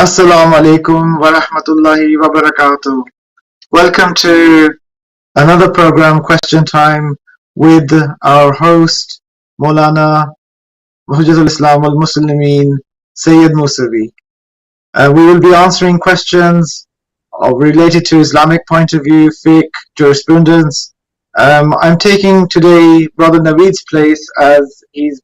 Assalamu alaikum wa rahmatullahi wa barakatuh. Welcome to another program, Question Time, with our host, Moulana Hujjatul Islam al Muslimin, Syed Musawi. We will be answering questions related to Islamic point of view, fiqh, jurisprudence. I'm taking today Brother Naveed's place as he's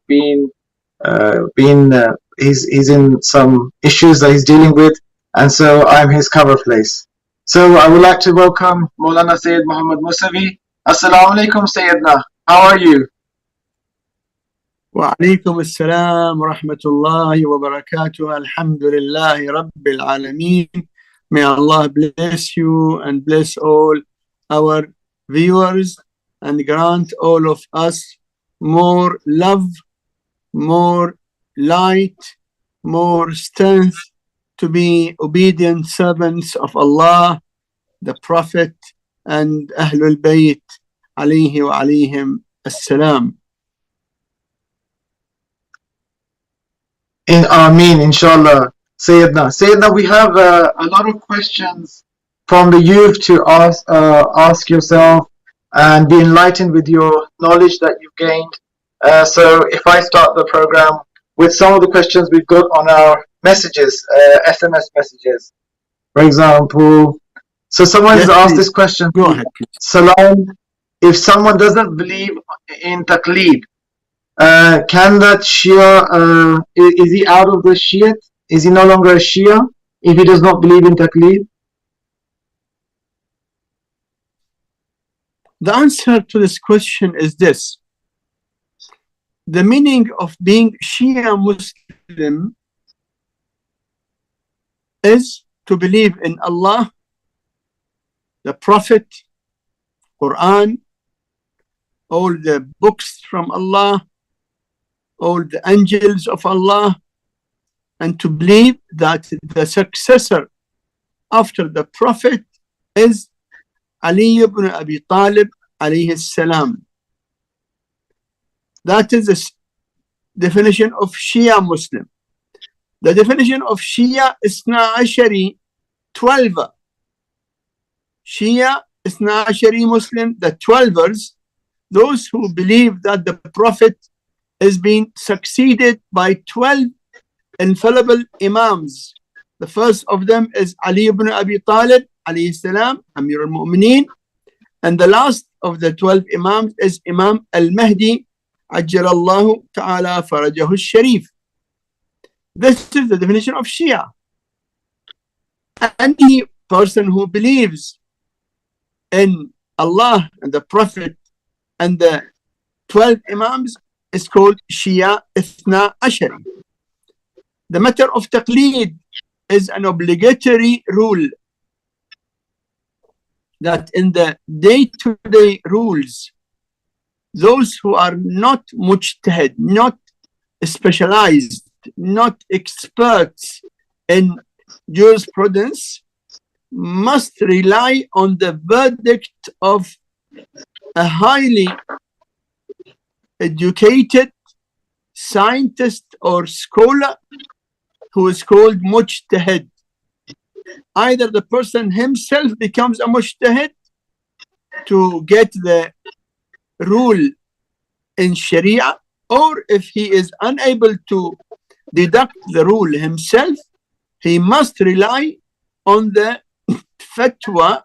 he's in some issues that he's dealing with, and so I'm his cover place. So I would like to welcome Maulana Syed Muhammad Musawi. Assalamu alaikum, Sayyidna. How are you? وعليكم السلام ورحمة الله وبركاته. Alhamdulillahi Rabbil Alameen. May Allah bless you and bless all our viewers and grant all of us more love, more light, more strength to be obedient servants of Allah, the Prophet, and Ahlebait alayhi wa alayhim assalam. In Ameen, inshallah, Sayyidna. Sayyidna, we have a lot of questions from the youth to ask yourself and be enlightened with your knowledge that you've gained. So if I start the program with some of the questions we've got on our messages, SMS messages. For example, so someone has asked this question. Go ahead, please. Salam, if someone doesn't believe in taqleed, can that Shia, is he out of the Shia? Is he no longer a Shia if he does not believe in taqleed? The answer to this question is this. The meaning of being Shia Muslim is to believe in Allah, the Prophet, Quran, all the books from Allah, all the angels of Allah, and to believe that the successor after the Prophet is Ali ibn Abi Talib alayhi salam. That is the definition of Shia Muslim. The definition of Shia Isna Ashari 12. Shia Isna Ashari Muslim, the 12ers, those who believe that the Prophet is being succeeded by 12 infallible Imams. The first of them is Ali ibn Abi Talib alayhi salam, Amir al-Mu'mineen, and the last of the 12 Imams is Imam al-Mahdi Ajjalallahu Ta'ala Farajahu al-Sharif. This is the definition of Shia. Any person who believes in Allah and the Prophet and the 12 Imams is called Shia Ithna Ashari. The matter of taqleed is an obligatory rule that in the day-to-day rules, those who are not mujtahid, not specialized, not experts in jurisprudence, must rely on the verdict of a highly educated scientist or scholar who is called mujtahid. Either the person himself becomes a mujtahid to get the rule in Sharia, or if he is unable to deduct the rule himself, he must rely on the fatwa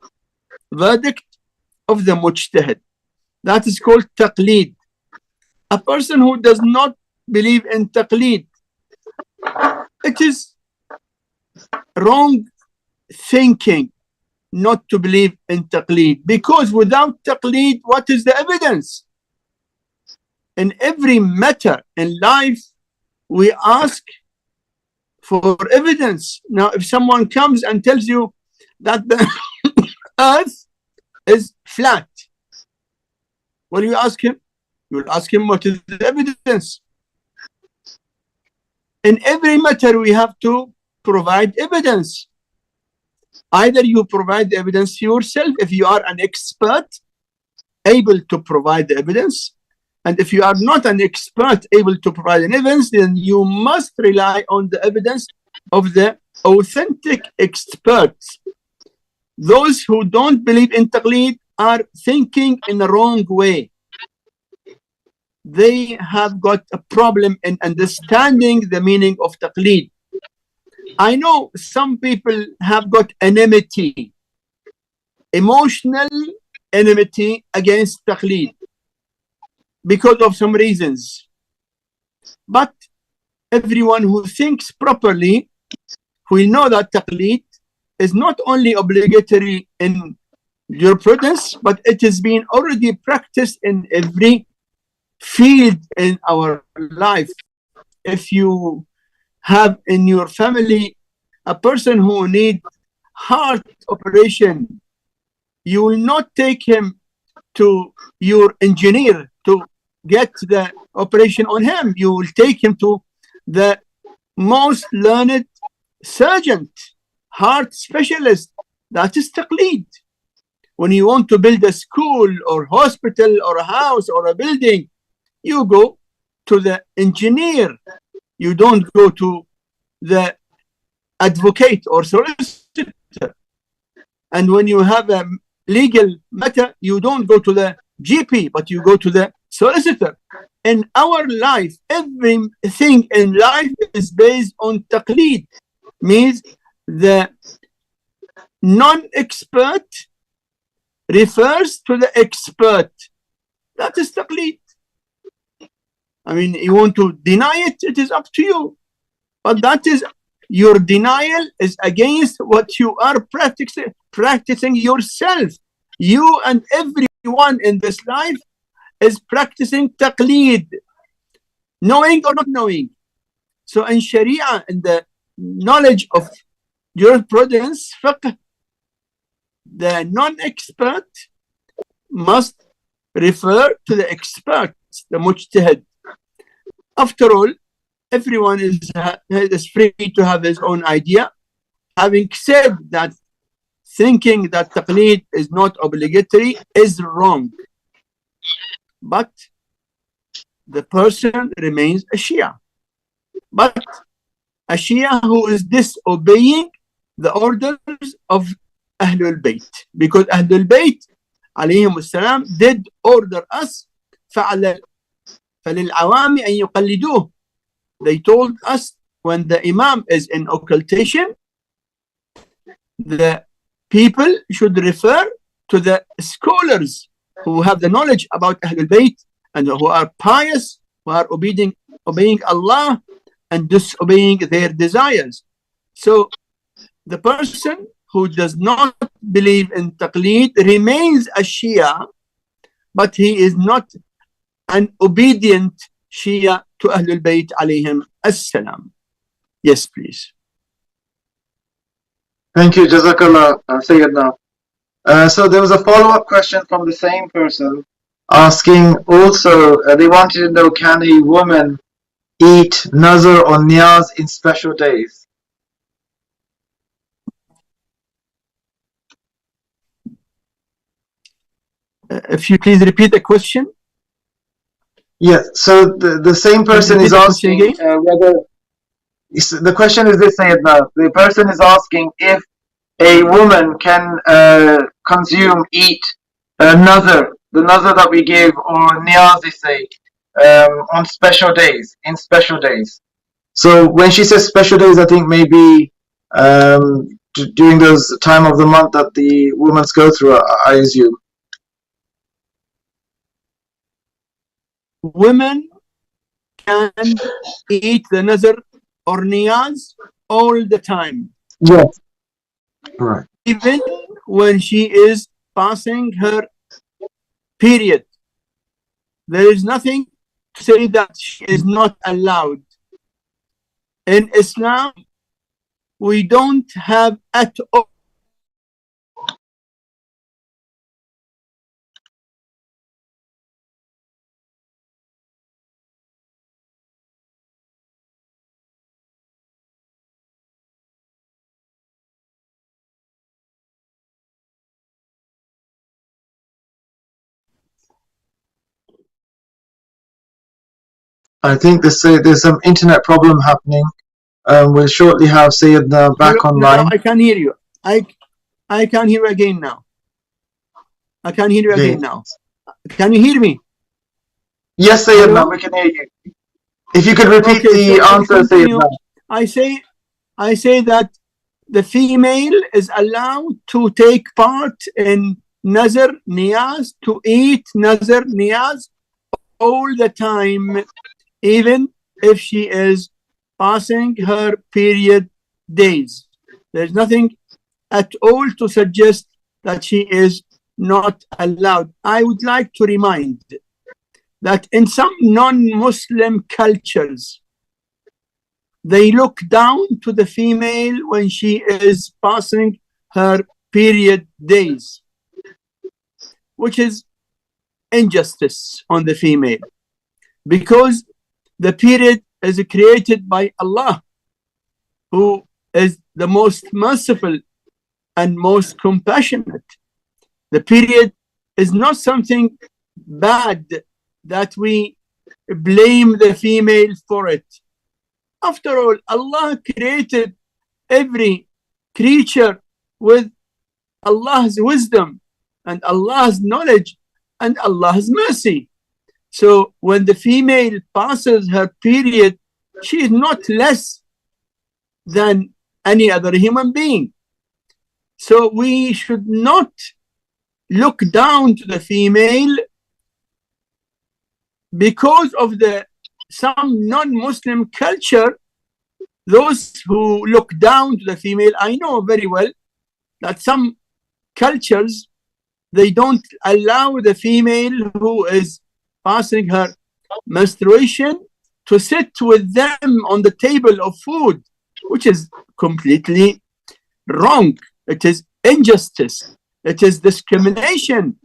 verdict of the mujtahid. That is called taqleed. A person who does not believe in taqleed, it is wrong thinking not to believe in taqleed, because without taqleed, what is the evidence? In every matter in life, we ask for evidence. Now, if someone comes and tells you that the earth is flat, what do you ask him? You will ask him, what is the evidence? In every matter, we have to provide evidence. Either you provide the evidence yourself if you are an expert, able to provide the evidence, and if you are not an expert able to provide an evidence, then you must rely on the evidence of the authentic experts. Those who don't believe in taqleed are thinking in the wrong way. They have got a problem in understanding the meaning of taqleed. I know some people have got enmity, emotional enmity against taqleed because of some reasons. But everyone who thinks properly will know that taqleed is not only obligatory in jurisprudence, but it has been already practiced in every field in our life. If you have in your family a person who needs heart operation, you will not take him to your engineer to get the operation on him. You will take him to the most learned surgeon, heart specialist. That is taqleed. When you want to build a school or hospital or a house or a building, you go to the engineer. You don't go to the advocate or solicitor. And when you have a legal matter, you don't go to the GP, but you go to the solicitor. In our life, everything in life is based on taqleed, means the non-expert refers to the expert. That is taqleed. I mean, you want to deny it, it is up to you. But that is, your denial is against what you are practicing yourself. You and everyone in this life is practicing taqleed, knowing or not knowing. So in Sharia, in the knowledge of jurisprudence, fiqh, the non-expert must refer to the expert, the mujtahid. After all, everyone is free to have his own idea. Having said that, thinking that taqleed is not obligatory is wrong. But the person remains a Shia. But a Shia who is disobeying the orders of Ahlul Bayt. Because Ahlul Bayt, alayhim salam, did order us, فَلِلْعَوَامِ أَن يُقَلِّدُوهُ. They told us when the Imam is in occultation, the people should refer to the scholars who have the knowledge about Ahlul Bayt and who are pious, who are obeying Allah and disobeying their desires. So the person who does not believe in taqleed remains a Shia, but he is not an obedient Shia to Ahlul Bayt alayhim as-salam. Yes, please. Thank you, Jazakallah, Sayyidna. So there was a follow-up question from the same person asking also, they wanted to know, can a woman eat nazar or niyaz in special days? If you please repeat the question. Yes, so the same person is asking whether, the question is this, Sayyidna, the person is asking if a woman can eat nazar, the nazar that we give, or niyaz, they say, on special days, in special days. So when she says special days, I think maybe during those time of the month that the women go through, I assume. Women can eat the nazar or niyaz all the time. Yes. Right. Even when she is passing her period. There is nothing to say that she is not allowed. In Islam, we don't have at all I think there's some internet problem happening. We'll shortly have Sayyidina back online. Now I can hear you. I can hear you again now. I can hear you Okay. again now. Can you hear me? Yes, Sayyidina, we can hear you. If you could repeat the answer, Sayyidina. I say that the female is allowed to take part in Nazar Niyaz, to eat Nazar Niyaz all the time, even if she is passing her period days. There's nothing at all to suggest that she is not allowed. I would like to remind that in some non-Muslim cultures, they look down to the female when she is passing her period days, which is injustice on the female, because the period is created by Allah, who is the most merciful and most compassionate. The period is not something bad that we blame the female for it. After all, Allah created every creature with Allah's wisdom and Allah's knowledge and Allah's mercy. So when the female passes her period, she is not less than any other human being. So we should not look down to the female because of some non-Muslim culture. Those who look down to the female, I know very well that some cultures, they don't allow the female who is passing her menstruation to sit with them on the table of food, which is completely wrong. It is injustice. It is discrimination.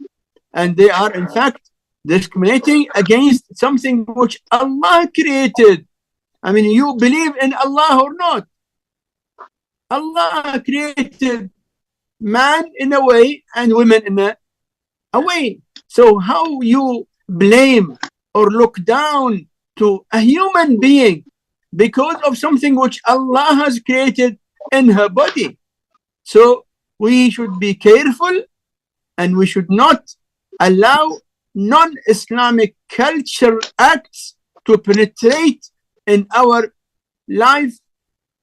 And they are, in fact, discriminating against something which Allah created. I mean, you believe in Allah or not? Allah created man in a way and women in a way. So how you blame or look down to a human being because of something which Allah has created in her body? So we should be careful, and we should not allow non-Islamic cultural acts to penetrate in our life.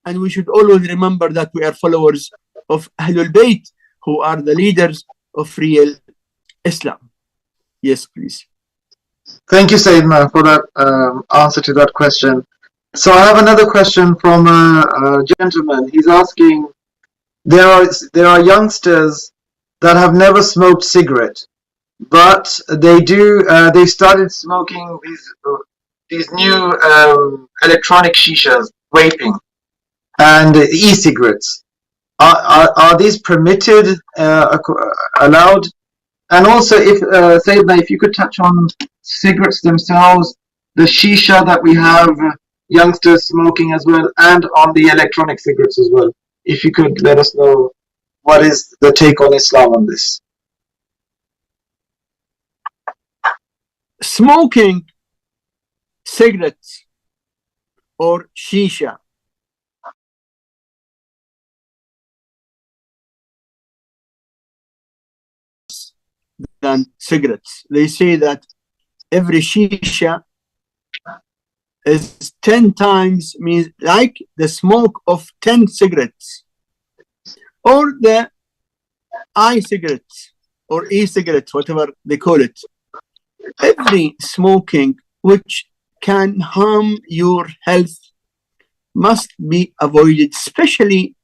And we should always remember that we are followers of Ahlebait, who are the leaders of real Islam. Yes, please. Thank you, Sayyidina, for that answer to that question. So I have another question from a gentleman. He's asking, there are youngsters that have never smoked cigarette, but they started smoking these new electronic shishas, vaping, and e-cigarettes. Are these permitted, allowed? And also, if Sayyidina, if you could touch on cigarettes themselves, the shisha that we have youngsters smoking as well, and on the electronic cigarettes as well. If you could let us know what is the take on Islam on this. Smoking cigarettes or shisha than cigarettes. They say that every shisha is 10 times, means like the smoke of 10 cigarettes, or the cigarettes or e-cigarettes, whatever they call it. Every smoking which can harm your health must be avoided, especially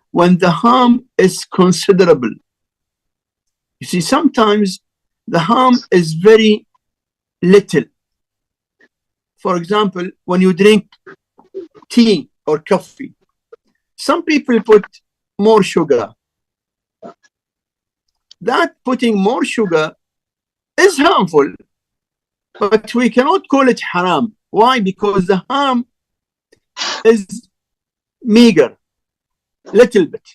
when the harm is considerable. You see, sometimes the harm is very little. For example, when you drink tea or coffee, some people put more sugar. That putting more sugar is harmful, but we cannot call it haram. Why? Because the harm is meager, little bit.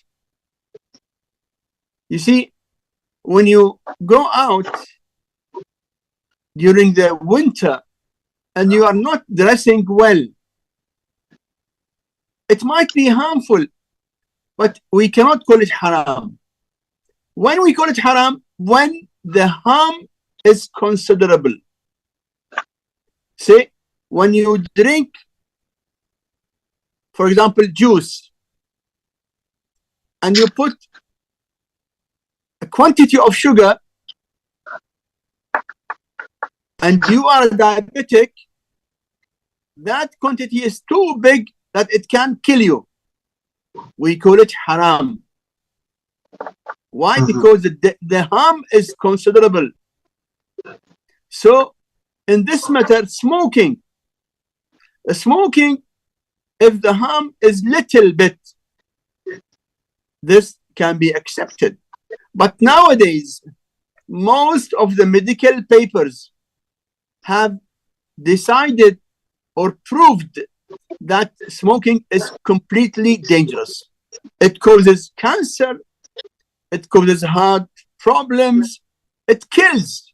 You see, when you go out during the winter and you are not dressing well, It might be harmful, but we cannot call it haram. When we call it haram, when the harm is considerable. Say, when you drink, for example, juice, and you put a quantity of sugar, and you are diabetic, that quantity is too big that it can kill you. We call it haram. Why? Because the harm is considerable. So, in this matter, smoking, if the harm is little bit, this can be accepted. But nowadays, most of the medical papers have decided or proved that smoking is completely dangerous. It causes cancer, it causes heart problems, it kills.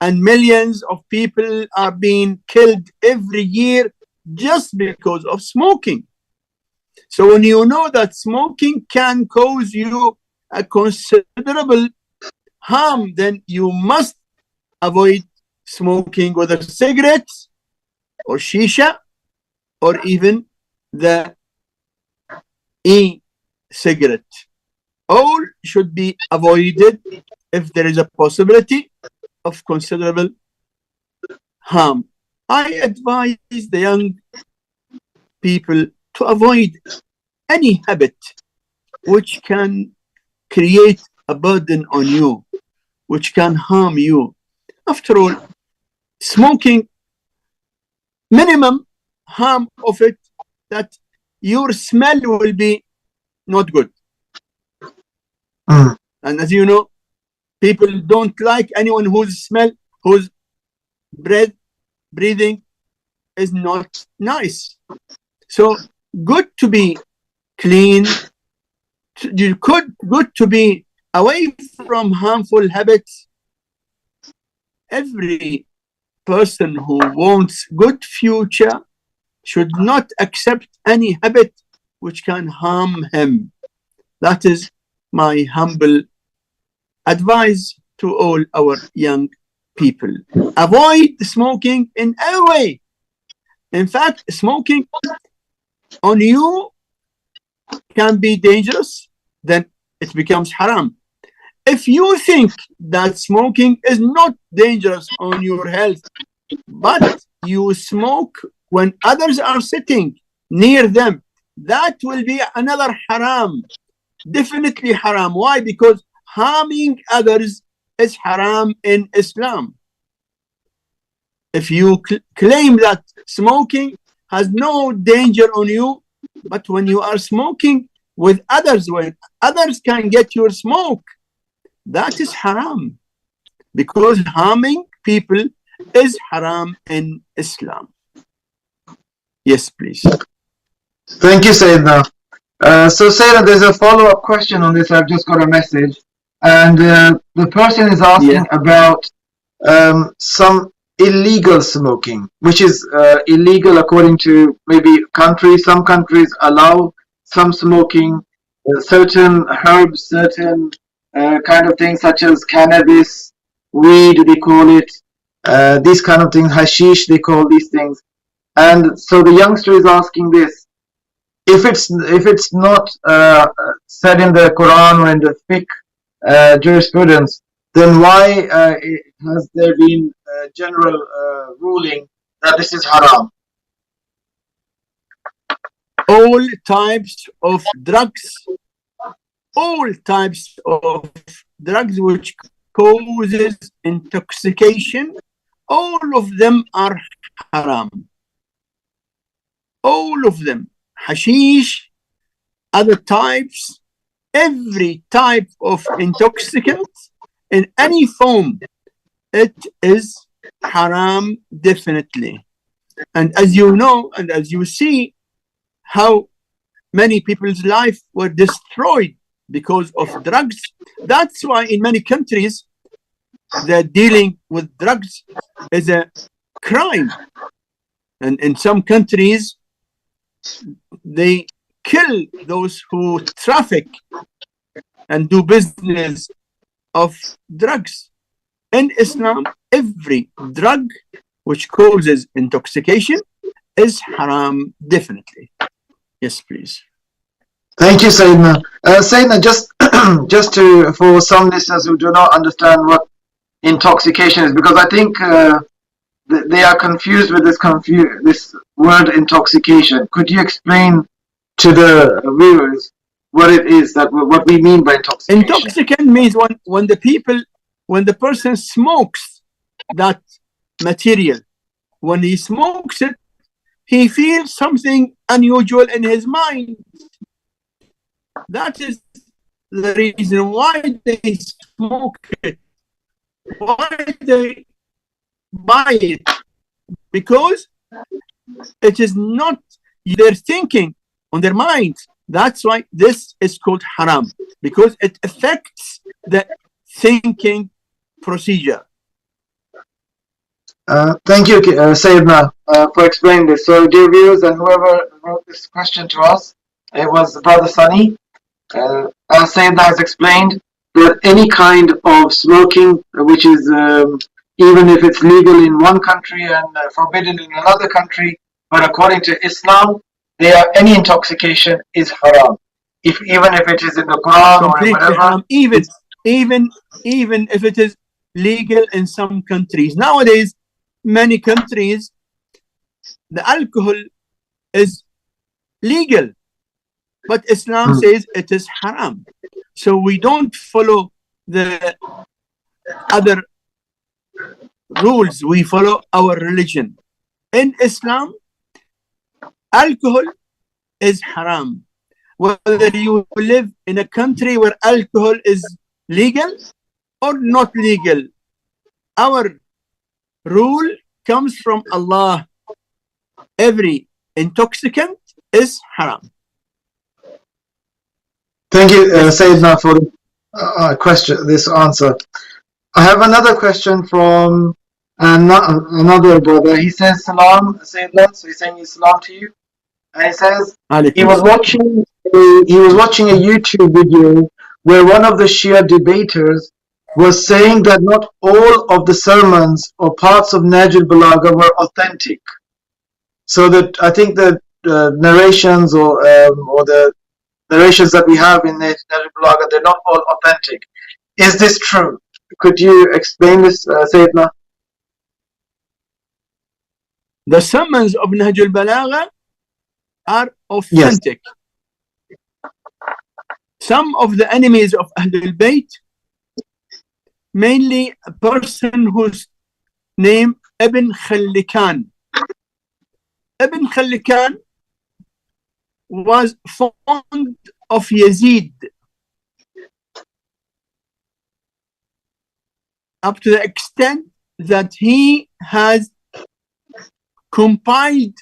And millions of people are being killed every year just because of smoking. So when you know that smoking can cause you a considerable harm, then you must avoid smoking, whether cigarettes or shisha or even the e-cigarette. All should be avoided if there is a possibility of considerable harm. I advise the young people to avoid any habit which can create a burden on you, which can harm you. After all, smoking, minimum harm of it, that your smell will be not good. And as you know, people don't like anyone whose breathing is not nice. So good to be clean, good to be away from harmful habits. Every person who wants good future should not accept any habit which can harm him. That is my humble advice to all our young people. Avoid smoking in every way. In fact, smoking on you can be dangerous, then it becomes haram. If you think that smoking is not dangerous on your health, but you smoke when others are sitting near them, that will be another haram. Definitely haram. Why? Because harming others is haram in Islam. If you claim that smoking has no danger on you, but when you are smoking with others, when others can get your smoke, that is haram. Because harming people is haram in Islam. Yes, please. Thank you, Syed. So, Syed, there's a follow-up question on this. I've just got a message. And the person is asking about some illegal smoking, which is illegal according to maybe countries. Some countries allow some smoking, certain herbs, certain kind of things such as cannabis, weed, they call it, these kind of things, hashish, they call these things. And so the youngster is asking this: if it's not said in the Quran or in the fiqh jurisprudence, then why has there been a general ruling that this is haram? All types of drugs which causes intoxication, all of them are haram. All of them. Hashish, other types, every type of intoxicant in any form, it is haram, definitely. And as you know, and as you see, how many people's life were destroyed because of drugs. That's why in many countries, the dealing with drugs is a crime. And in some countries, they kill those who traffic and do business of drugs. In Islam, every drug which causes intoxication is haram, definitely. Yes, please. Thank you, Sayyidina. Sayyidina, just to, for some listeners who do not understand what intoxication is, because I think they are confused with this word intoxication. Could you explain to the viewers what it is, what we mean by intoxication? Intoxicant means when the person smokes that material, when he smokes it, he feels something unusual in his mind. That is the reason why they smoke it, why they buy it, because it is not their thinking on their minds. That's why this is called haram, because it affects the thinking procedure. Thank you, Sayyidina, for explaining this. So, dear viewers and whoever wrote this question to us, it was Brother Sunny. As Sayyidina has explained, that any kind of smoking, which is even if it's legal in one country and forbidden in another country, but according to Islam, any intoxication is haram. Even if it is in the Quran completely or whatever. Haram, even if it is legal in some countries. Nowadays, many countries, the alcohol is legal, but Islam says it is haram. So we don't follow the other rules, we follow our religion. In Islam, alcohol is haram. Whether you live in a country where alcohol is legal or not legal, our rule comes from Allah. Every intoxicant is haram. Thank you, Sayyidina, for the question, this answer. I have another question from another brother. He says, Salam, Sayyidina. So he's saying Salam to you. And he says he was watching a YouTube video where one of the Shia debaters was saying that not all of the sermons or parts of Nahj al-Balagha were authentic. So that I think that narrations or the narrations that we have in Nahj al-Balagha, they're not all authentic. Is this true? Could you explain this, Sayyidina? The sermons of Nahj al-Balagha are authentic. Yes. Some of the enemies of Ahlebait, mainly a person whose name Ibn Khallikan. Ibn Khallikan was fond of Yazid up to the extent that he has compiled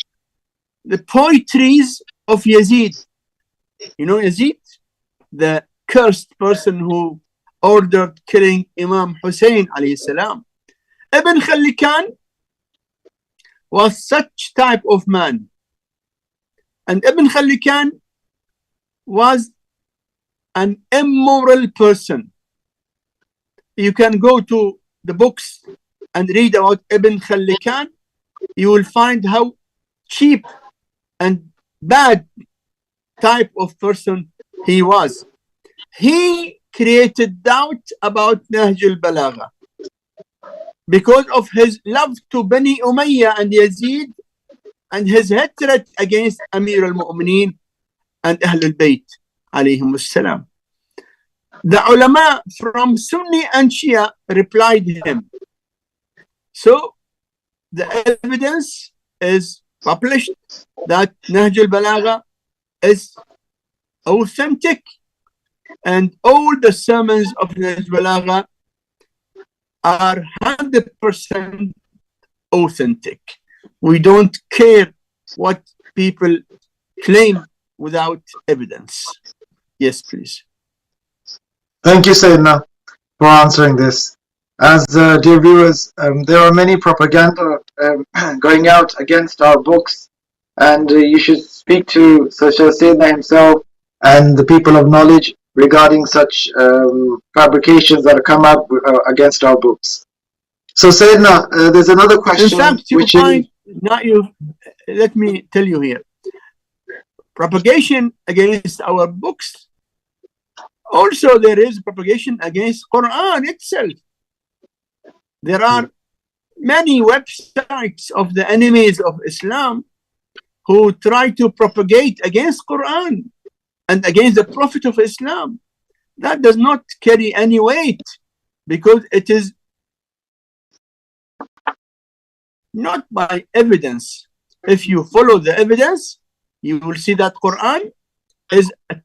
the poetries of Yazid. You know Yazid, the cursed person who ordered killing Imam Hussain alayhi salam. Ibn Khallikan was such type of man. And Ibn Khallikan was an immoral person. You can go to the books and read about Ibn Khallikan. You will find how cheap and bad type of person he was. He created doubt about Nahj al-Balagha because of his love to Bani Umayyah and Yazid and his hatred against Amir al-Mu'mineen and Ahlebait alayhim as-salam. The ulama from Sunni and Shia replied him. So the evidence is published that Nahj al-Balagha is authentic, and all the sermons of Nahj al-Balagha are 100% authentic. We don't care what people claim without evidence. Yes, please. Thank you, Sayyidina, for answering this. As dear viewers, there are many propaganda going out against our books, and you should speak to such as Sayyidina himself and the people of knowledge regarding such fabrications that come up against our books. So Sayyidina, there's another question. In fact, you find, let me tell you here, propagation against our books. Also, there is propagation against Quran itself. There are many websites of the enemies of Islam who try to propagate against Quran and against the Prophet of Islam. That does not carry any weight because it is not by evidence. If you follow the evidence, you will see that Quran is a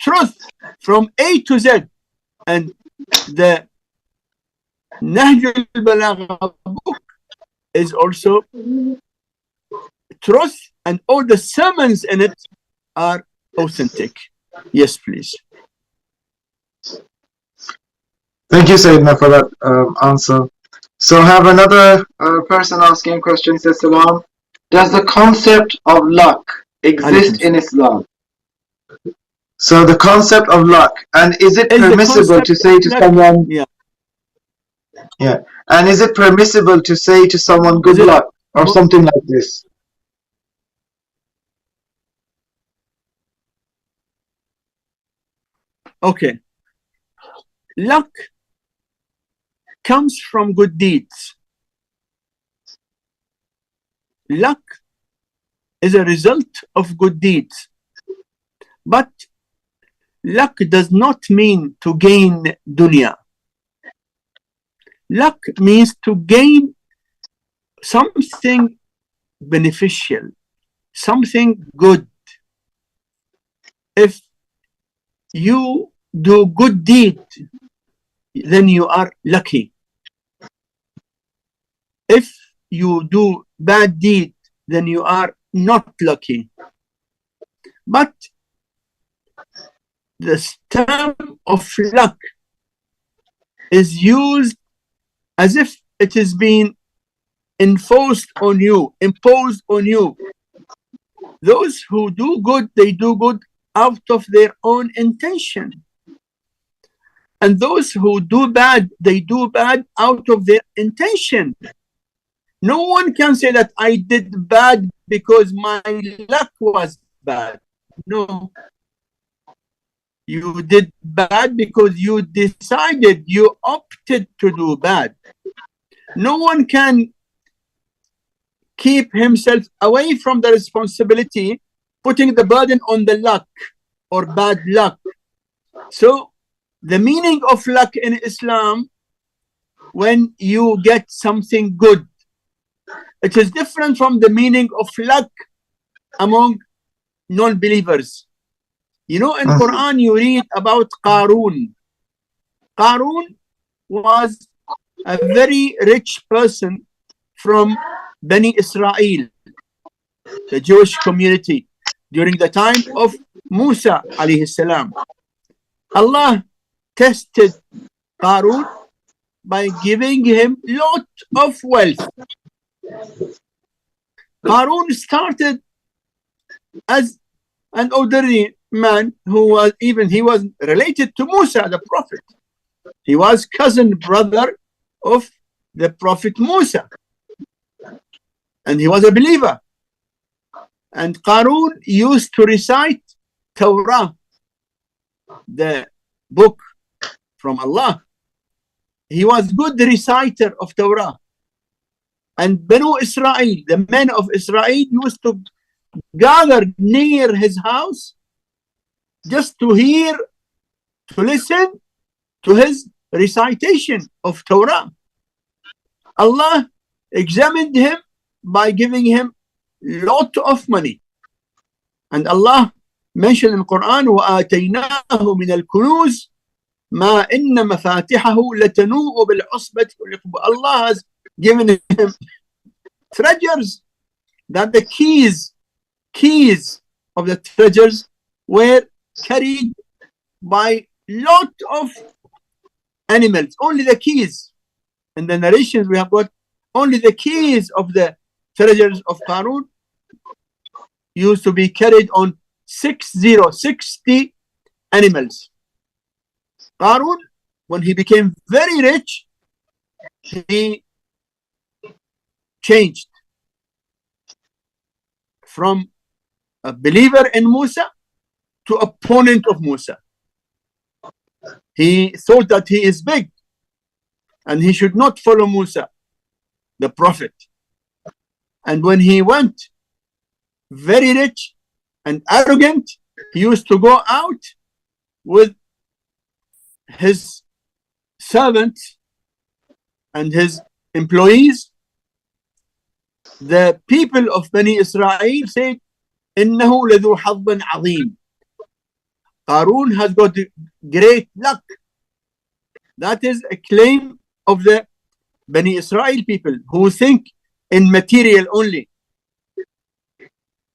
truth from A to Z, and the Nahj al-Balagha book is also truth, and all the sermons in it are authentic. Yes, please. Thank you, Sayyidina, for that answer. So I have another person asking a question. Says, Salam, does the concept of luck exist in Islam? So the concept of luck, and is it permissible to say to someone, and is it permissible to say to someone good luck or something like this? Okay. Luck comes from good deeds. Luck is a result of good deeds. But luck does not mean to gain dunya. Luck means to gain something beneficial, something good. If you do good deed, then you are lucky. If you do bad deed, then you are not lucky. But the term of luck is used as if it is being enforced on you, imposed on you. Those who do good, they do good out of their own intention. And those who do bad, they do bad out of their intention. No one can say that I did bad because my luck was bad. No. You did bad because you decided, you opted to do bad. No one can keep himself away from the responsibility, putting the burden on the luck or bad luck. So the meaning of luck in Islam, when you get something good, it is different from the meaning of luck among non-believers. You know, in Quran you read about Qarun. Qarun was a very rich person from Bani Israel, the Jewish community, during the time of Musa alayhi salam. Allah tested Qarun by giving him lot of wealth. Qarun started as an ordinary man who was he was related to Musa, the prophet. He was cousin brother of the prophet Musa, and he was a believer. And Qarun used to recite Torah, the book from Allah. He was good reciter of Torah. And Banu Israel, the men of Israel, used to gather near his house just to hear, to listen to his recitation of Torah. Allah examined him by giving him lot of money. And Allah mentioned in Quran, وَآتَيْنَاهُ مِنَ الْكُنُوزِ مَا إِنَّ مَفَاتِحَهُ لَتَنُوءُ بِالْعُصْبَةِ. Allah has given him treasures that the keys of the treasures were carried by lot of animals. Only the keys. In the narrations we have got only the keys of the treasures of Qarun used to be carried on 60 animals. Qarun, when he became very rich, he changed from a believer in Musa to opponent of Musa. He thought that he is big and he should not follow Musa, the prophet. And when he went very rich and arrogant, he used to go out with his servants and his employees. The people of Bani Israel said, إِنَّهُ لَذُو حَظٍّ عَظِيمٍ. Qarun has got great luck. That is a claim of the Bani Israel people who think in material only.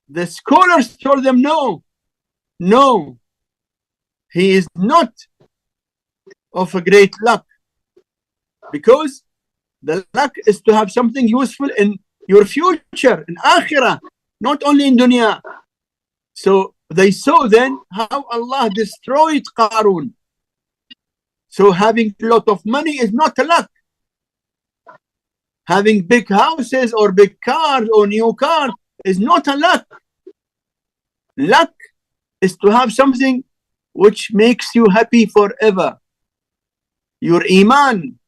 The scholars told them, no, he is not of a great luck, because the luck is to have something useful in your future, in akhirah, not only in dunya. So they saw then how Allah destroyed Qarun. So having a lot of money is not a luck. Having big houses or big cars or new cars is not a luck. Luck is to have something which makes you happy forever. Your iman,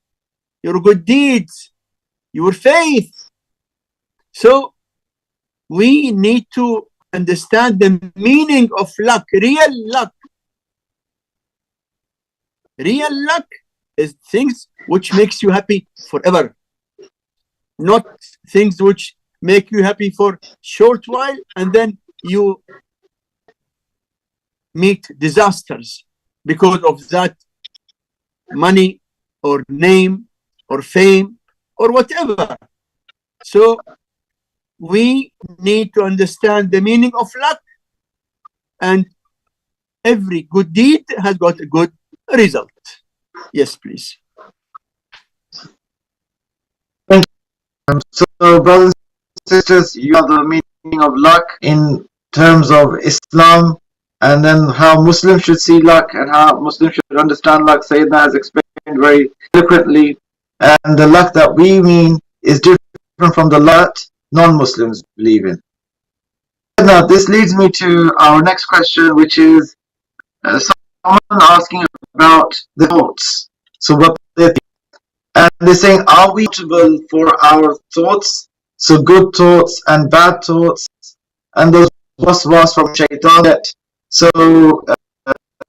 your good deeds, your faith. So we need to understand the meaning of luck, real luck. Real luck is things which makes you happy forever, not things which make you happy for short while and then you meet disasters because of that money or name or fame or whatever. So we need to understand the meaning of luck, and every good deed has got a good result. Yes, please. Thank you. So, brothers and sisters, you have the meaning of luck in terms of Islam, and then how Muslims should see luck and how Muslims should understand luck. Sayyidina has explained very eloquently, and the luck that we mean is different from the luck non-Muslims believe in. Now, this leads me to our next question, which is someone asking about the thoughts. So what they think. And they're saying, are we accountable for our thoughts? So good thoughts and bad thoughts, and those waswas from shaitan. So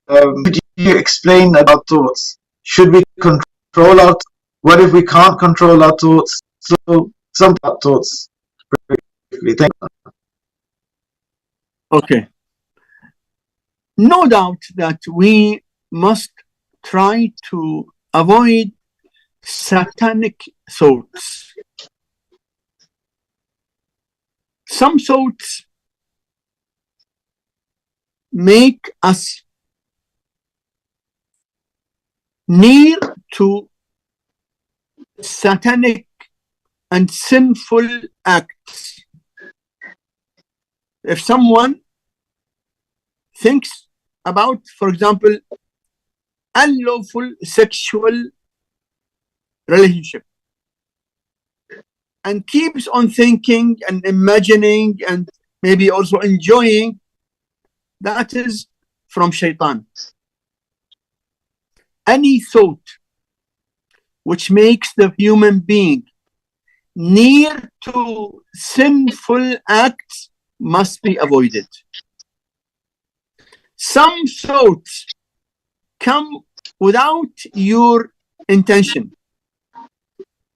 could you explain about thoughts? Should we control our thoughts? What if we can't control our thoughts? So some thoughts. Okay. No doubt that we must try to avoid satanic thoughts. Some thoughts make us near to satanic and sinful acts. If someone thinks about, for example, unlawful sexual relationship and keeps on thinking and imagining and maybe also enjoying, that is from shaitan. Any thought which makes the human being near to sinful acts must be avoided. Some thoughts come without your intention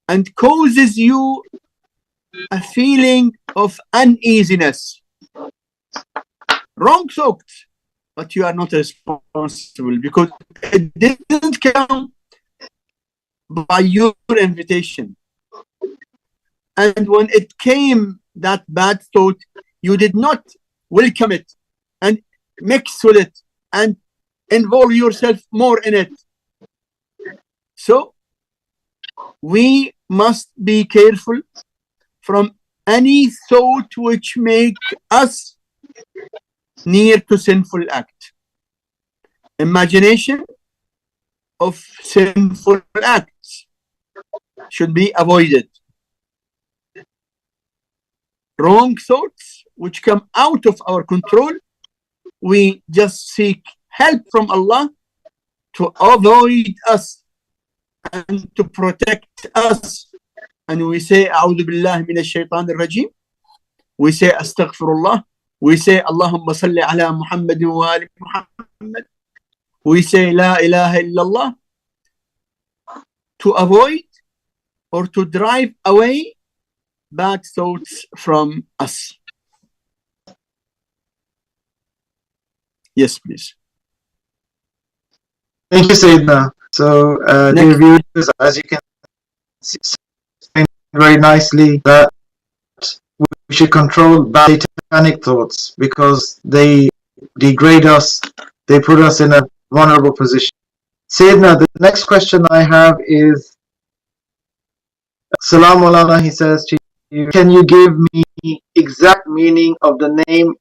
and causes you a feeling of uneasiness. Wrong thoughts, but you are not responsible because it didn't come by your invitation. And when it came, that bad thought, you did not welcome it and mix with it and involve yourself more in it. So we must be careful from any thought which make us near to sinful act. Imagination of sinful acts should be avoided. Wrong thoughts which come out of our control, we just seek help from Allah to avoid us and to protect us. And we say, A'udhu billahi minash shaitan al-rajim. We say, Astaghfirullah. We say, Allahumma salli ala Muhammadin wa ali Muhammad. We say, La ilaha illallah, to avoid or to drive away bad thoughts from us. Yes, please. Thank you, Sayyidina. So, dear viewers, as you can see very nicely, that we should control bad satanic thoughts because they degrade us, they put us in a vulnerable position. Sayyidina, the next question I have is, Salam Moulana, he says to you, can you give me exact meaning of the name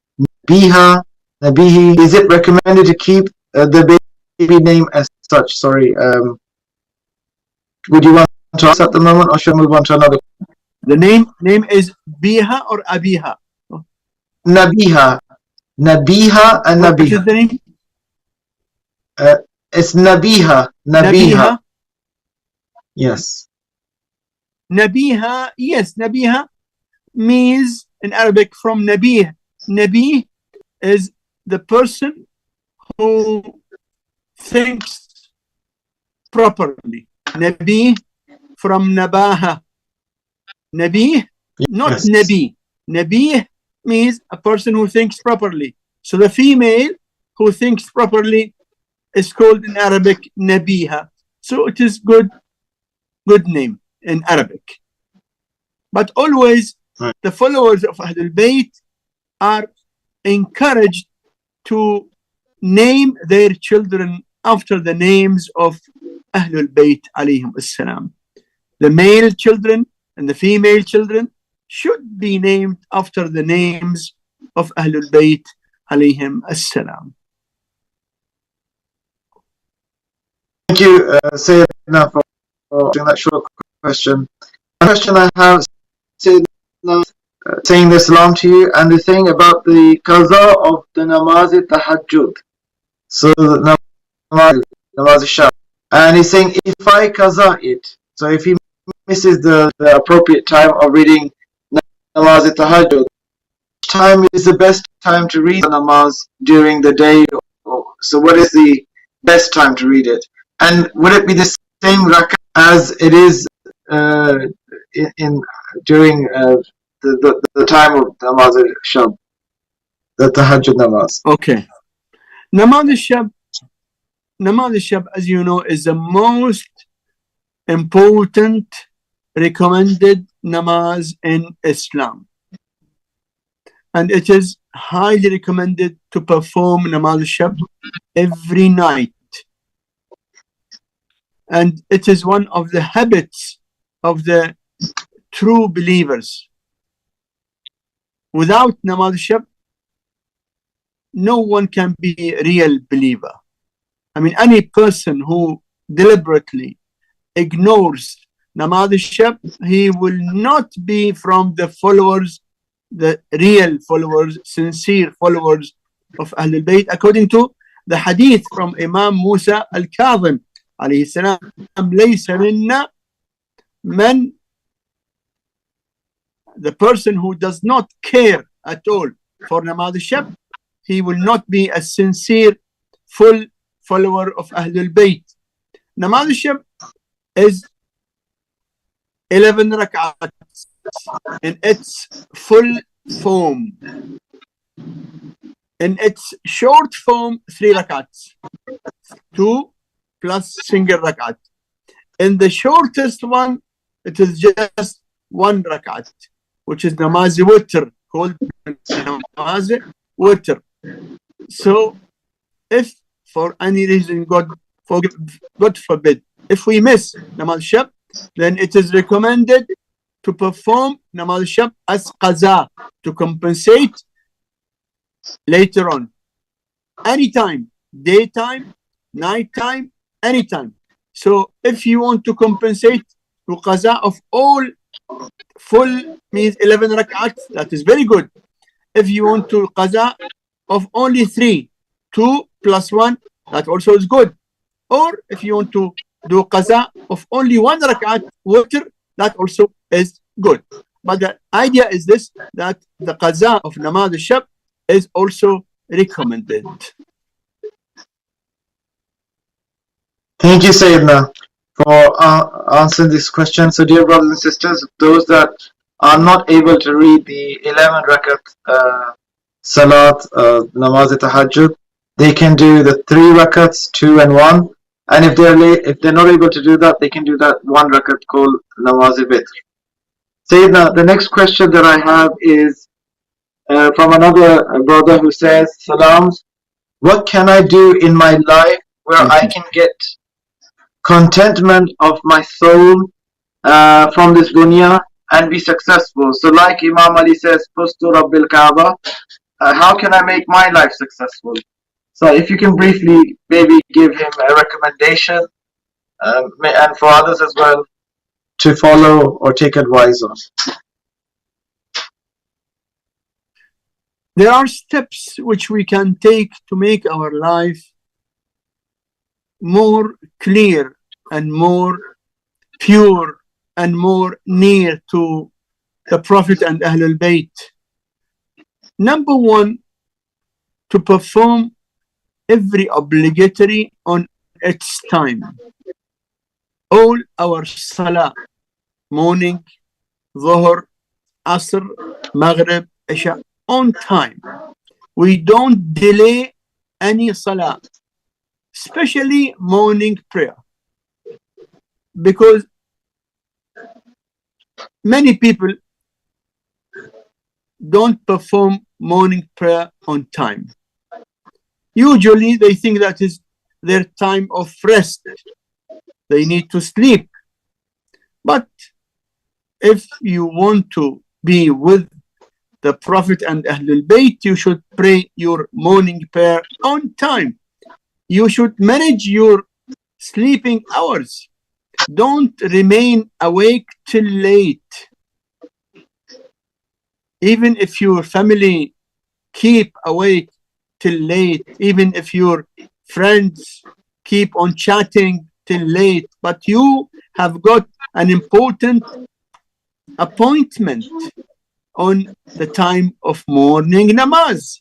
Nabiha, Nabihi? Is it recommended to keep the baby name as such? Sorry. Would you want to ask at the moment, or should I move on to another? The name is Biha or Abiha? Nabiha. Nabiha and Nabiha. What is the name? It's Nabiha. Nabiha. Yes. Nabiha, yes, Nabiha means in Arabic from Nabih. Nabih is the person who thinks properly. Nabih from Nabaha. Nabih, not Yes. Nabi. Nabih means a person who thinks properly. So the female who thinks properly is called in Arabic Nabiha. So it is good name in Arabic. But always the followers of Ahlebait are encouraged to name their children after the names of Ahlebait alayhim as-salam. The male children and the female children should be named after the names of Ahlebait alayhim as-salam. Thank you, Sayyidina, for answering that short question. The question I have, Sayyidina, saying the salam to you, and the thing about the qaza of the namaz-e-tahajjud. So the namaz-e-shab. And he's saying, if I qaza it, so if he misses the appropriate time of reading namaz-e-tahajjud, which time is the best time to read the namaz during the day? So what is the best time to read it? And would it be the same rak'ah as it is during the time of namaz al-shab, the tahajjud namaz? Okay. Namaz al-shab, as you know, is the most important recommended namaz in Islam. And it is highly recommended to perform namaz al-shab every night. And it is one of the habits of the true believers. Without namaz al-shab, no one can be a real believer. I mean, any person who deliberately ignores namaz al-shab, he will not be from the followers, the real followers, sincere followers of Ahlebait, according to the hadith from Imam Musa al-Kazim alayhi salam, laysa minna man, the person who does not care at all for namaz al-shab, he will not be a sincere, full follower of Ahlebait. Namaz al-shab is 11 rak'ats in its full form. In its short form, 3 rak'ats. 2 plus single rak'at. In the shortest one, it is just 1 rak'at, which is namaz witr, called namaz witr. So, if for any reason, God forbid, if we miss namaz shab, then it is recommended to perform namaz shab as qaza, to compensate later on, anytime, daytime, nighttime, anytime. So if you want to compensate to qaza of all full means 11 rak'at, that is very good. If you want to qaza of only 3, 2 plus 1, that also is good. Or if you want to do qaza of only 1 rak'at witr, that also is good. But the idea is this, that the qaza of namaz al-shab is also recommended. Thank you, Sayyidina, for answering this question. So, dear brothers and sisters, those that are not able to read the 11 rakat salat, namaz-e-tahajjud, they can do the 3 rakats, 2 and 1. And if they're not able to do that, they can do that 1 rakat called namaz-e-bitr. Sayyidina, the next question that I have is from another brother who says, Salams, what can I do in my life where I can get contentment of my soul from this dunya and be successful? So like Imam Ali says, Fustu Rabbil Kaaba, how can I make my life successful? So if you can briefly maybe give him a recommendation and for others as well to follow or take advice on. There are steps which we can take to make our life more clear and more pure and more near to the Prophet and Ahlul Bayt. Number 1, to perform every obligatory on its time. All our salah, morning, dhuhr, asr, maghrib, isha, on time. We don't delay any salah, especially morning prayer, because many people don't perform morning prayer on time. Usually they think that is their time of rest. They need to sleep. But if you want to be with the Prophet and Ahlul Bayt, you should pray your morning prayer on time. You should manage your sleeping hours. Don't remain awake till late. Even if your family keep awake till late, even if your friends keep on chatting till late, but you have got an important appointment on the time of morning namaz.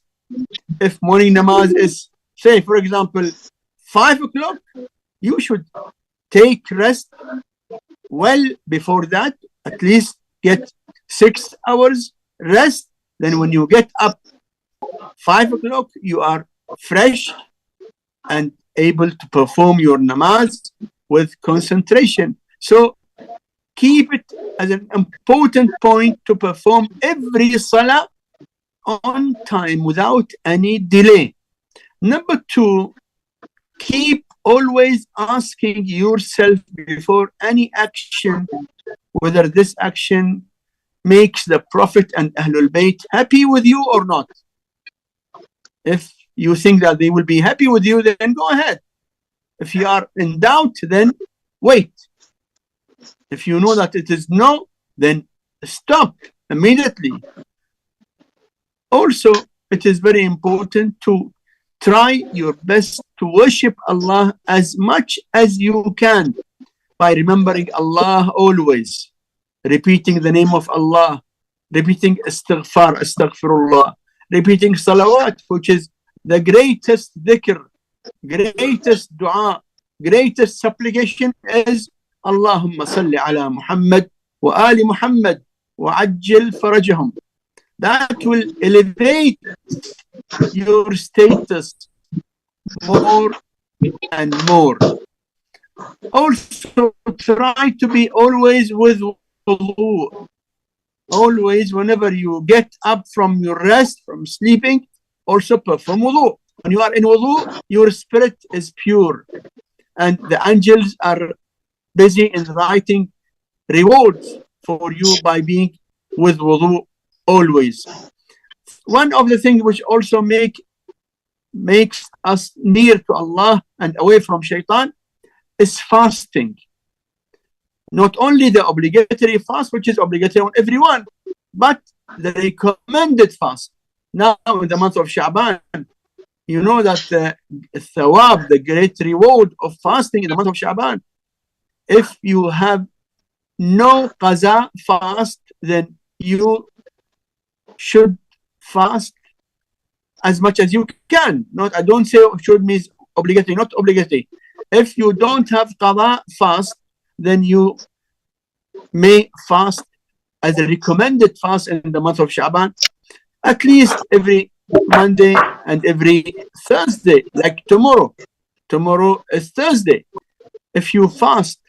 If morning namaz is, say, for example, 5 o'clock, you should take rest well before that, at least get 6 hours rest. Then when you get up 5 o'clock, you are fresh and able to perform your namaz with concentration. So keep it as an important point to perform every salah on time without any delay. Number 2, keep always asking yourself before any action whether this action makes the Prophet and Ahlul Bayt happy with you or not. If you think that they will be happy with you, then go ahead. If you are in doubt, then wait. If you know that it is no, then stop immediately. Also, it is very important to try your best to worship Allah as much as you can by remembering Allah always, repeating the name of Allah, repeating istighfar, astaghfirullah, repeating salawat, which is the greatest dhikr, greatest dua, greatest supplication is Allahumma salli ala Muhammad wa ali Muhammad wa ajjil farajahum. That will elevate your status more and more. Also, try to be always with wudu. Always, whenever you get up from your rest, from sleeping, also perform wudu. When you are in wudu, your spirit is pure, and the angels are busy in writing rewards for you by being with wudu always. one of the things which also makes us near to Allah and away from shaitan is fasting. Not only the obligatory fast, which is obligatory on everyone, but the recommended fast. Now in the month of Sha'ban, you know that the thawab, the great reward of fasting in the month of Sha'ban, if you have no qaza fast, then you should fast as much as you can. Not, I don't say should means obligatory, not obligatory. If you don't have qaza fast, then you may fast as a recommended fast in the month of Sha'ban, at least every Monday and every Thursday, like tomorrow. Tomorrow is Thursday. If you fast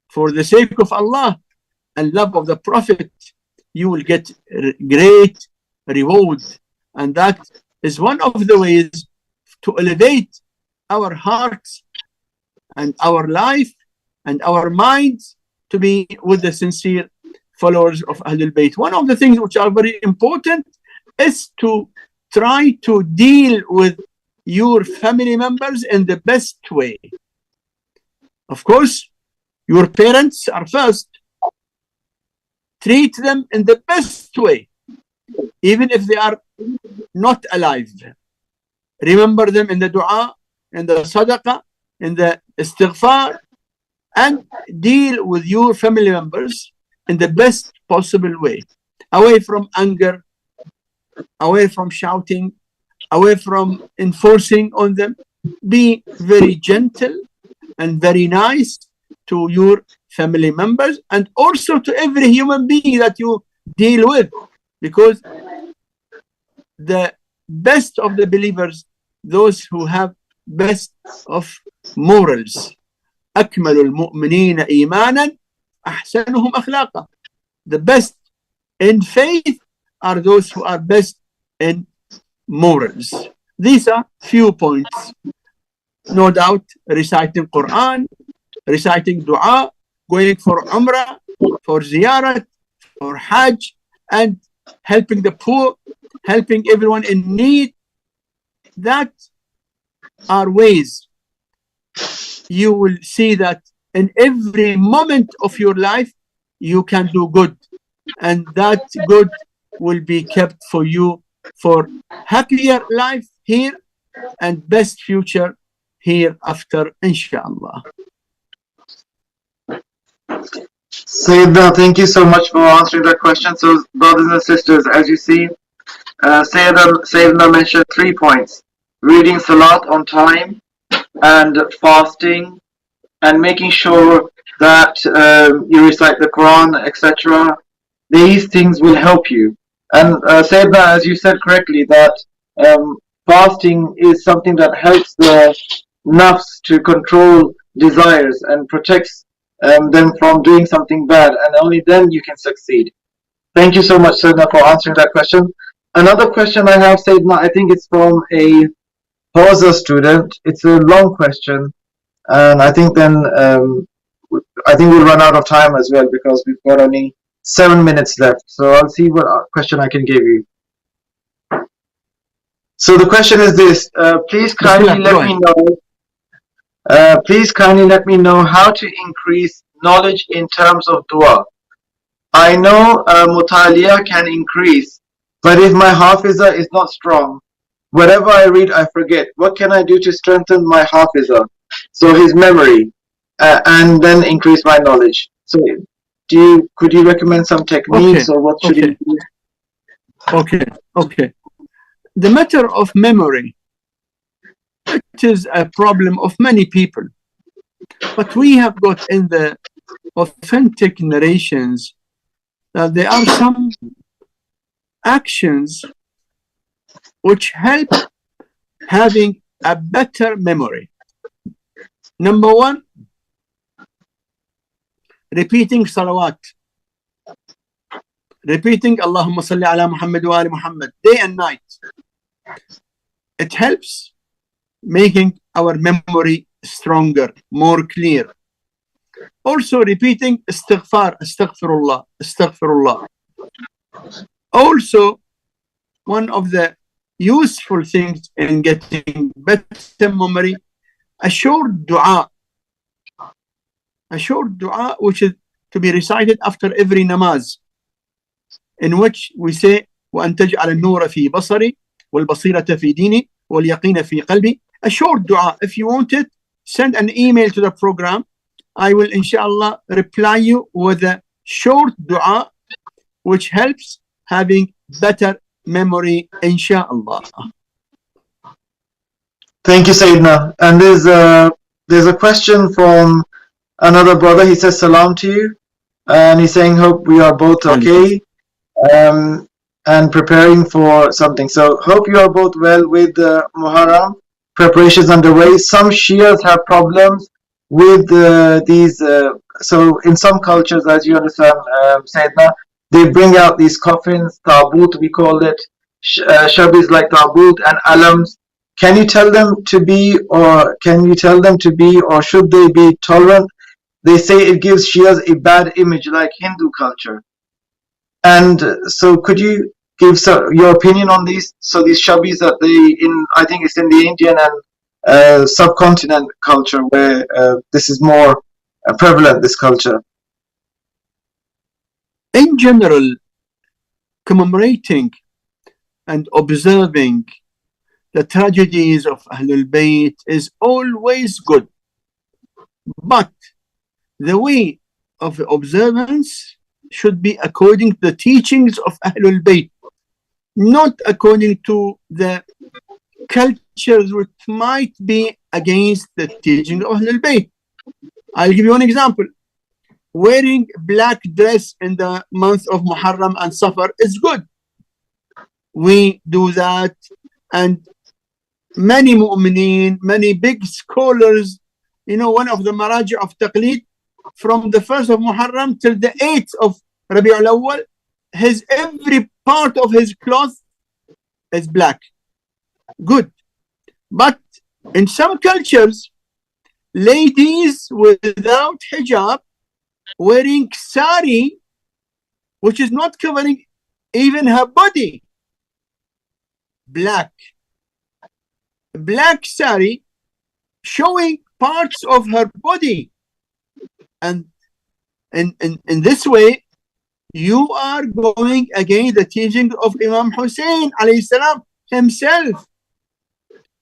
for the sake of Allah and love of the Prophet, you will get great reward. And that is one of the ways to elevate our hearts and our life and our minds to be with the sincere followers of Ahlebait. One of the things which are very important is to try to deal with your family members in the best way. Of course, your parents are first. Treat them in the best way, even if they are not alive. Remember them in the dua, in the sadaqah, in the istighfar, and deal with your family members in the best possible way, away from anger, away from shouting, away from enforcing on them. Be very gentle and very nice to your family members and also to every human being that you deal with, because the best of the believers, those who have best of morals, أكمل المؤمنين إيمانا أحسنهم أخلاقا. The best in faith are those who are best in morals. These are few points. No doubt, reciting Quran, reciting dua, going for Umrah, for Ziyarat, for Hajj, and helping the poor, helping everyone in need. That are ways you will see that in every moment of your life you can do good, and that good will be kept for you for happier life here and best future hereafter, inshallah. Syed, thank you so much for answering that question. So, brothers and sisters, as you see, Syed mentioned 3 points: reading Salat on time, and fasting, and making sure that you recite the Quran, etc. These things will help you. And Syed, as you said correctly, that fasting is something that helps the nafs to control desires and protects them from doing something bad, and only then you can succeed. Thank you so much, Sayyidina, for answering that question. Another question I have, Sayyidina, I think it's from a Hausa student. It's a long question, and I think then we'll run out of time as well, because we've got only 7 minutes left. So I'll see what question I can give you. So the question is this: please kindly let me know. Please kindly let me know how to increase knowledge in terms of dua. I know mutaliya can increase, but if my hafiza is not strong, whatever I read I forget. What can I do to strengthen my hafiza, so his memory, and then increase my knowledge? So could you recommend some techniques, or what should he do? Okay. The matter of memory, it is a problem of many people, but we have got in the authentic narrations that there are some actions which help having a better memory. Number one, repeating salawat, repeating Allahumma salli ala Muhammad wa ali Muhammad day and night. It helps making our memory stronger, more clear. Also repeating istighfar, astaghfirullah, astaghfirullah. Also one of the useful things in getting better memory, a short dua, which is to be recited after every namaz, in which we say, وَأَن تَجْعَلَ النُّورَ فِي بَصَرِي وَالْبَصِيرَةَ فِي دِينِي وَالْيَقِينَ فِي قَلْبِي. A short dua. If you want it, send an email to the program. I will, inshallah, reply you with a short dua, which helps having better memory, inshallah. Thank you, Sayyidina. And there's a question from another brother. He says salam to you, and he's saying hope we are both okay, and preparing for something. So hope you are both well with the Muharram preparations underway. Some Shias have problems with these. So in some cultures, as you understand, Sayyidina, they bring out these coffins, tabut we call it, shabis like tabut and alams. Can you tell them to be, or should they be tolerant? They say it gives Shias a bad image, like Hindu culture. And so, could you give your opinion on these? So these shabis that I think it's in the Indian and subcontinent culture where this is more prevalent. This culture. In general, commemorating and observing the tragedies of Ahlebait is always good, but the way of observance should be according to the teachings of Ahlebait, not according to the cultures which might be against the teaching of Ahlebait. I'll give you an example. Wearing black dress in the month of Muharram and Safar is good. We do that, and many mu'mineen, many big scholars, one of the maraji of taqleed, from the 1st of Muharram till the 8th of Rabi'ul Awwal, every part of his cloth is black. Good. But in some cultures, ladies without hijab, wearing sari, which is not covering even her body, black sari, showing parts of her body. And in this way, you are going against the teaching of Imam Hussain alayhi salam himself.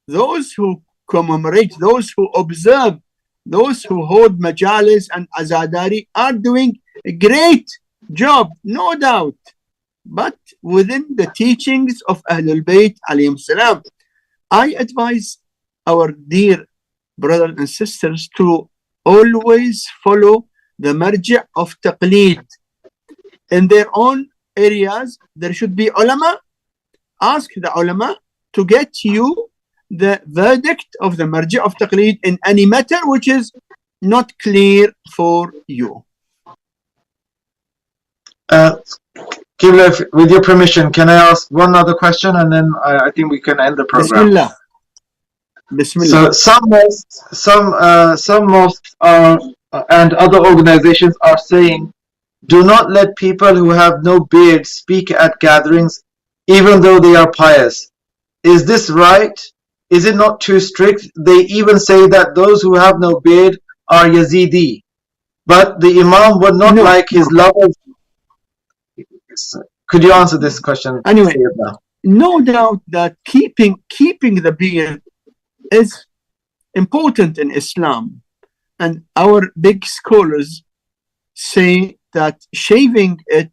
Those who commemorate, those who observe, those who hold majalis and azadari are doing a great job, no doubt, but within the teachings of Ahlul Bayt alayhim salam. I advise our dear brothers and sisters to always follow the marji' of taqleed. In their own areas, there should be ulama. Ask the ulama to get you the verdict of the marji' of taqleed in any matter which is not clear for you. Qibla, with your permission, can I ask one other question, and then I think we can end the program. Bismillah. Bismillah. So some mosques are and other organizations are saying, do not let people who have no beard speak at gatherings, even though they are pious. Is this right? Is it not too strict? They even say that those who have no beard are Yazidi, but the Imam would not like his lovers. Could you answer this question? Anyway, no doubt that keeping the beard is important in Islam, and our big scholars say that shaving it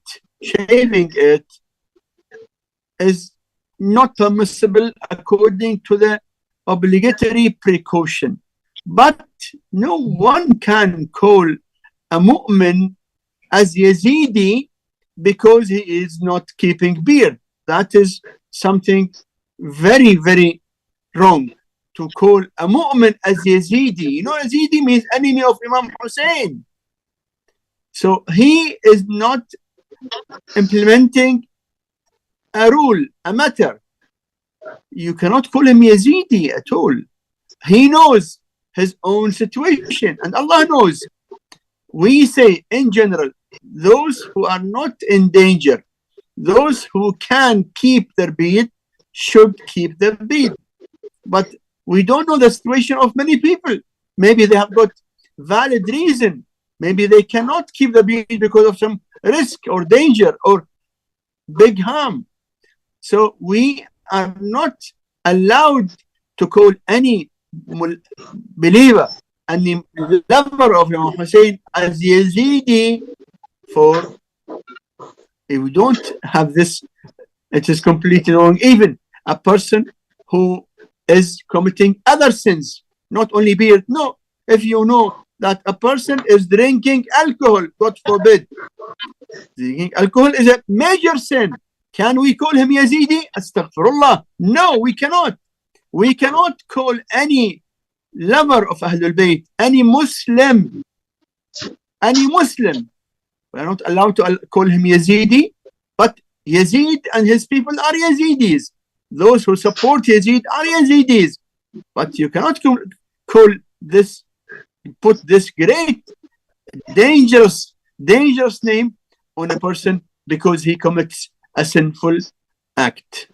is not permissible according to the obligatory precaution. But no one can call a mu'min as Yazidi because he is not keeping beard. That is something very, very wrong, to call a mu'min as Yazidi. Yazidi means enemy of Imam Hussain. So he is not implementing a rule, a matter. You cannot call him Yazidi at all. He knows his own situation, and Allah knows. We say in general, those who are not in danger, those who can keep their beard should keep their beard. But we don't know the situation of many people. Maybe they have got valid reason. Maybe they cannot keep the beard because of some risk or danger or big harm. So we are not allowed to call any believer, any lover of Imam Hussain as Yazidi, for if we don't have this, it is completely wrong. Even a person who is committing other sins, not only beard. No, if you know that a person is drinking alcohol, God forbid, drinking alcohol is a major sin. Can we call him Yazidi? Astaghfirullah. No, we cannot. We cannot call any lover of Ahlul Bayt, any Muslim. We are not allowed to call him Yazidi, but Yazid and his people are Yazidis. Those who support Yazid are Yazidis. But you cannot call this, put this great, dangerous name on a person because he commits a sinful act.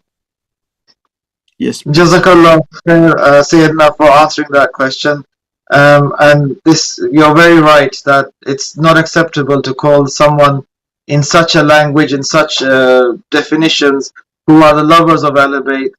Yes. Jazakallah khair, Sayyidina, for answering that question. And this, you're very right that it's not acceptable to call someone in such a language, in such definitions, who are the lovers of Ahlebait.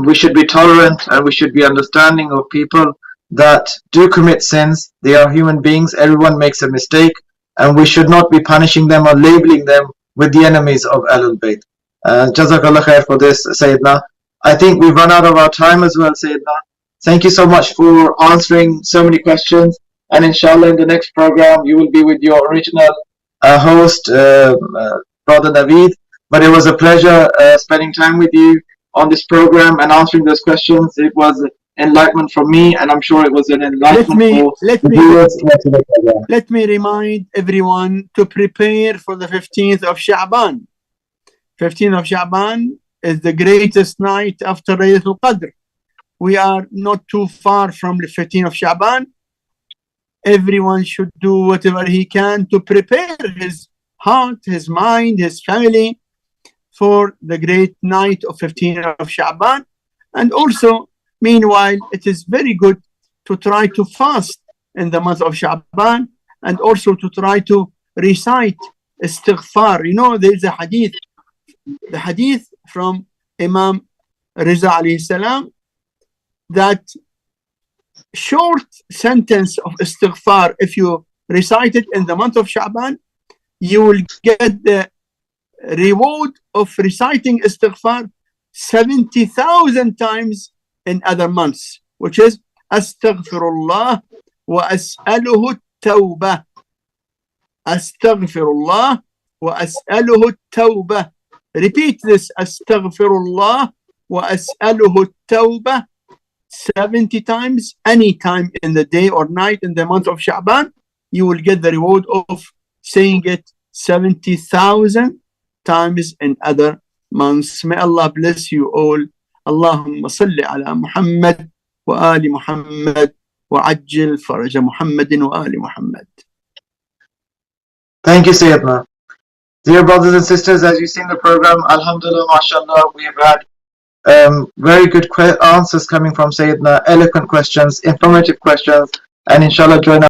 We should be tolerant and we should be understanding of people that do commit sins. They are human beings. Everyone makes a mistake, and we should not be punishing them or labeling them with the enemies of Ahlebait. Jazakallah khair for this, Sayyidina. I think we've run out of our time as well, Sayyidina. Thank you so much for answering so many questions, and inshallah in the next program you will be with your original host, Brother Naveed. But it was a pleasure spending time with you on this program and answering those questions. It was enlightenment from me, and I'm sure it was an enlightenment for the viewers. Let me remind everyone to prepare for the 15th of Sha'ban. 15th of Sha'ban is the greatest night after Laylatul Qadr. We are not too far from the 15th of Sha'ban. Everyone should do whatever he can to prepare his heart, his mind, his family for the great night of 15th of Sha'ban. And also, meanwhile, it is very good to try to fast in the month of Sha'ban, and also to try to recite istighfar. You know, there is a hadith, the hadith from Imam Raza alayhi salam, that short sentence of istighfar, if you recite it in the month of Sha'ban, you will get the reward of reciting istighfar 70,000 times in other months, which is astaghfirullah wa as'aluhu tawbah. Astaghfirullah wa as'aluhu tawbah. Repeat this, astaghfirullah wa as'aluhu tawbah 70 times, any time in the day or night in the month of Sha'ban. You will get the reward of saying it 70,000 times in other months. May Allah bless you all. Allahumma salli ala Muhammad wa ali Muhammad wa ajil faraja Muhammadin wa ali Muhammad. Thank you, Sayyidina. Dear brothers and sisters, as you've seen the program, alhamdulillah, mashallah, we have had very good answers coming from Sayyidina, eloquent questions, informative questions, and inshallah join us